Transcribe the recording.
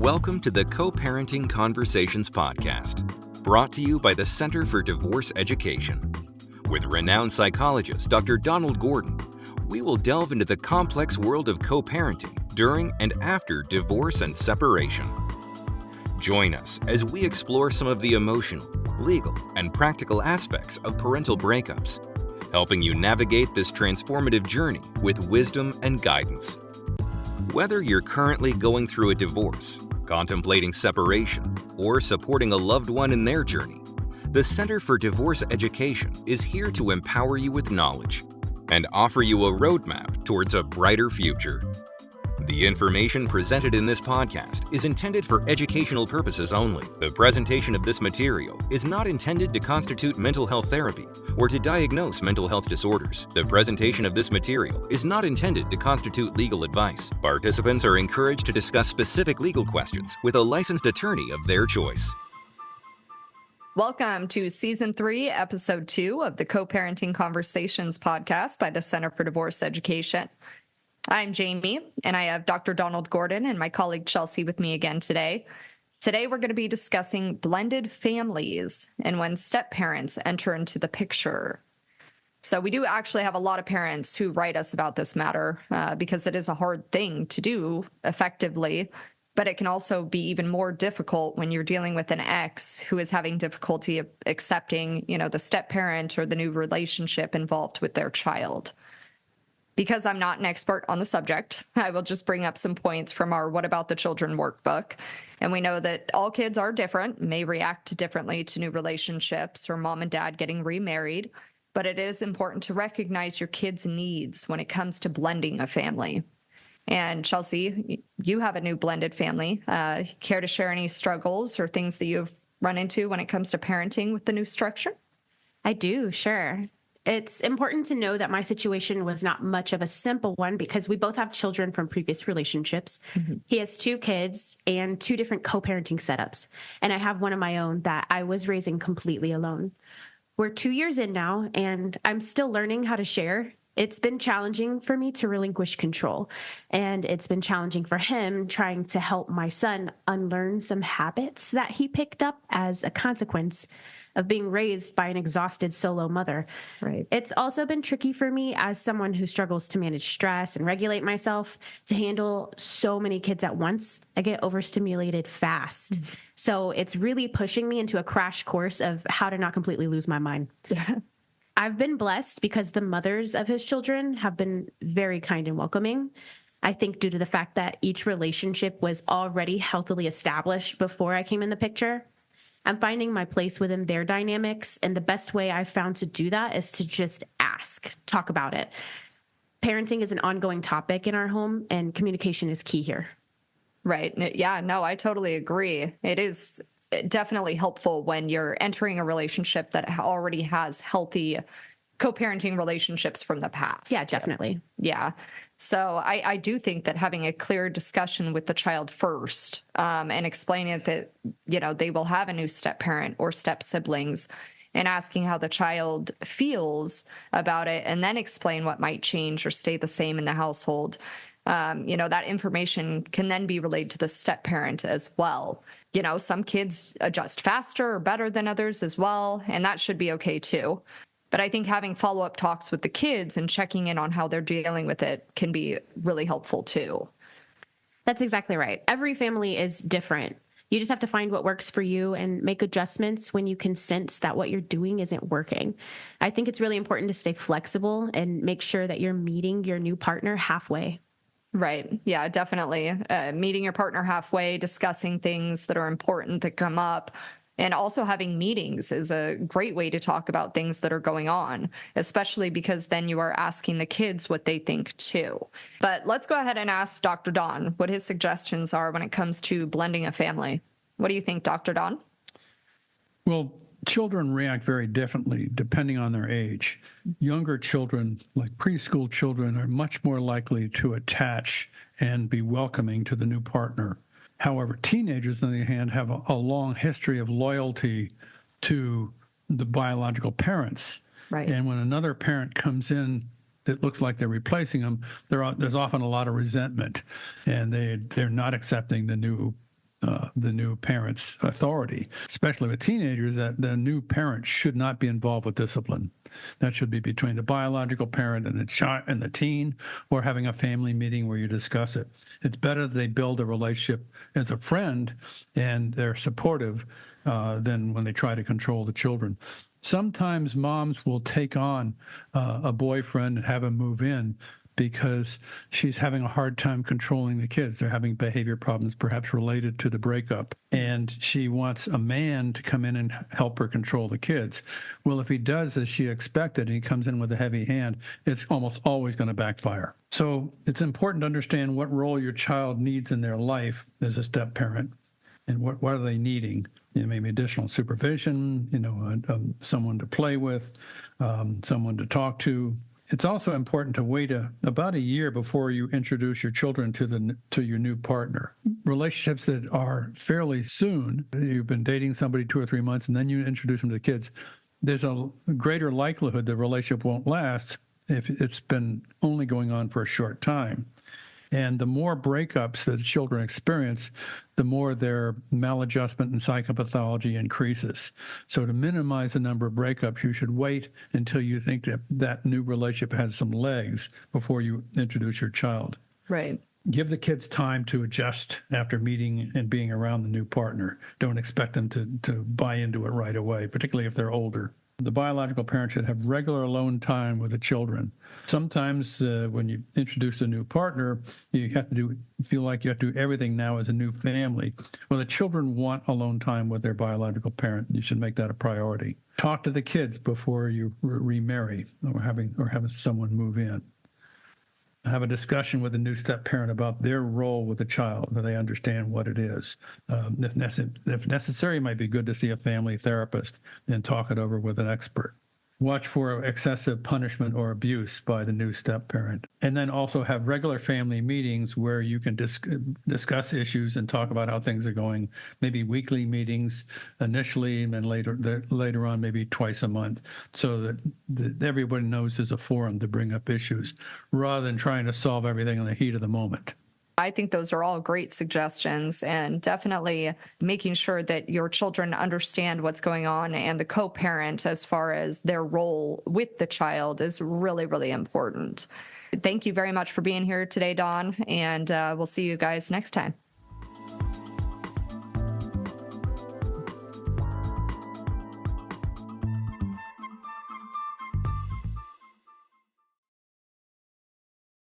Welcome to the Coparenting Conversations podcast, brought to you by the Center for Divorce Education. With renowned psychologist Dr. Donald Gordon, we will delve into the complex world of co-parenting during and after divorce and separation. Join us as we explore some of the emotional, legal, and practical aspects of parental breakups, helping you navigate this transformative journey with wisdom and guidance. Whether you're currently going through a divorce, contemplating separation, or supporting a loved one in their journey, the Center for Divorce Education is here to empower you with knowledge and offer you a roadmap towards a brighter future. The information presented in this podcast is intended for educational purposes only. The presentation of this material is not intended to constitute mental health therapy or to diagnose mental health disorders. The presentation of this material is not intended to constitute legal advice. Participants are encouraged to discuss specific legal questions with a licensed attorney of their choice. Welcome to Season 3, Episode 2 of the Coparenting Conversations podcast by the Center for Divorce Education. I'm Jamie, and I have Dr. Donald Gordon and my colleague Chelsea with me again today. Today, we're going to be discussing blended families and when step-parents enter into the picture. So we do actually have a lot of parents who write us about this matter because it is a hard thing to do effectively, but it can also be even more difficult when you're dealing with an ex who is having difficulty accepting, the step-parent or the new relationship involved with their child. Because I'm not an expert on the subject, I will just bring up some points from our What About the Children workbook. And we know that all kids are different, may react differently to new relationships or mom and dad getting remarried, but it is important to recognize your kids' needs when it comes to blending a family. And Chelsea, you have a new blended family. Care to share any struggles or things that you've run into when it comes to parenting with the new structure? I do, sure. It's important to know that my situation was not much of a simple one because we both have children from previous relationships. Mm-hmm. He has 2 kids and 2 different co-parenting setups. And I have one of my own that I was raising completely alone. We're 2 years in now, and I'm still learning how to share. It's been challenging for me to relinquish control. And it's been challenging for him trying to help my son unlearn some habits that he picked up as a consequence of being raised by an exhausted solo mother. Right. It's also been tricky for me as someone who struggles to manage stress and regulate myself to handle so many kids at once. I get overstimulated fast. Mm-hmm. So it's really pushing me into a crash course of how to not completely lose my mind. I've been blessed because the mothers of his children have been very kind and welcoming. I think due to the fact that each relationship was already healthily established before I came in the picture. I'm finding my place within their dynamics, and the best way I've found to do that is to just ask, talk about it. Parenting is an ongoing topic in our home, and communication is key here. Right. Yeah, no, I totally agree. It is definitely helpful when you're entering a relationship that already has healthy co-parenting relationships from the past. Yeah, definitely. Yeah. So I do think that having a clear discussion with the child first and explaining that, they will have a new step parent or step siblings and asking how the child feels about it and then explain what might change or stay the same in the household. That information can then be relayed to the step parent as well. Some kids adjust faster or better than others as well, and that should be okay too. But I think having follow-up talks with the kids and checking in on how they're dealing with it can be really helpful too. That's exactly right. Every family is different. You just have to find what works for you and make adjustments when you can sense that what you're doing isn't working. I think it's really important to stay flexible and make sure that you're meeting your new partner halfway. Right. Yeah, definitely. Meeting your partner halfway, discussing things that are important that come up. And also having meetings is a great way to talk about things that are going on, especially because then you are asking the kids what they think too. But let's go ahead and ask Dr. Don what his suggestions are when it comes to blending a family. What do you think, Dr. Don? Well, children react very differently depending on their age. Younger children, like preschool children, are much more likely to attach and be welcoming to the new partner. However, teenagers, on the other hand, have a long history of loyalty to the biological parents. Right. And when another parent comes in that looks like they're replacing them, there's often a lot of resentment, and they're not accepting the new the new parent's authority, especially with teenagers, that the new parent should not be involved with discipline. That should be between the biological parent and the child and the teen, or having a family meeting where you discuss it. It's better that they build a relationship as a friend and they're supportive than when they try to control the children. Sometimes moms will take on a boyfriend and have him move in because she's having a hard time controlling the kids. They're having behavior problems, perhaps related to the breakup. And she wants a man to come in and help her control the kids. Well, if he does as she expected and he comes in with a heavy hand, it's almost always going to backfire. So it's important to understand what role your child needs in their life as a step parent. And what are they needing? Maybe additional supervision, someone to play with, someone to talk to. It's also important to wait about a year before you introduce your children to your new partner. Relationships that are fairly soon, you've been dating somebody 2 or 3 months, and then you introduce them to the kids, there's a greater likelihood the relationship won't last if it's been only going on for a short time. And the more breakups that children experience, the more their maladjustment and psychopathology increases. So to minimize the number of breakups, you should wait until you think that new relationship has some legs before you introduce your child. Right. Give the kids time to adjust after meeting and being around the new partner. Don't expect them to buy into it right away, particularly if they're older. The biological parent should have regular alone time with the children. Sometimes when you introduce a new partner, you have to feel like you have to do everything now as a new family. Well, the children want alone time with their biological parent. You should make that a priority. Talk to the kids before you remarry or have someone move in. Have a discussion with the new step parent about their role with the child, so they understand what it is. If necessary, it might be good to see a family therapist and talk it over with an expert. Watch for excessive punishment or abuse by the new step parent. And then also have regular family meetings where you can discuss issues and talk about how things are going, maybe weekly meetings initially, and then later on, maybe twice a month, so that everybody knows there's a forum to bring up issues rather than trying to solve everything in the heat of the moment. I think those are all great suggestions, and definitely making sure that your children understand what's going on and the co-parent as far as their role with the child is really, really important. Thank you very much for being here today, Dawn, and we'll see you guys next time.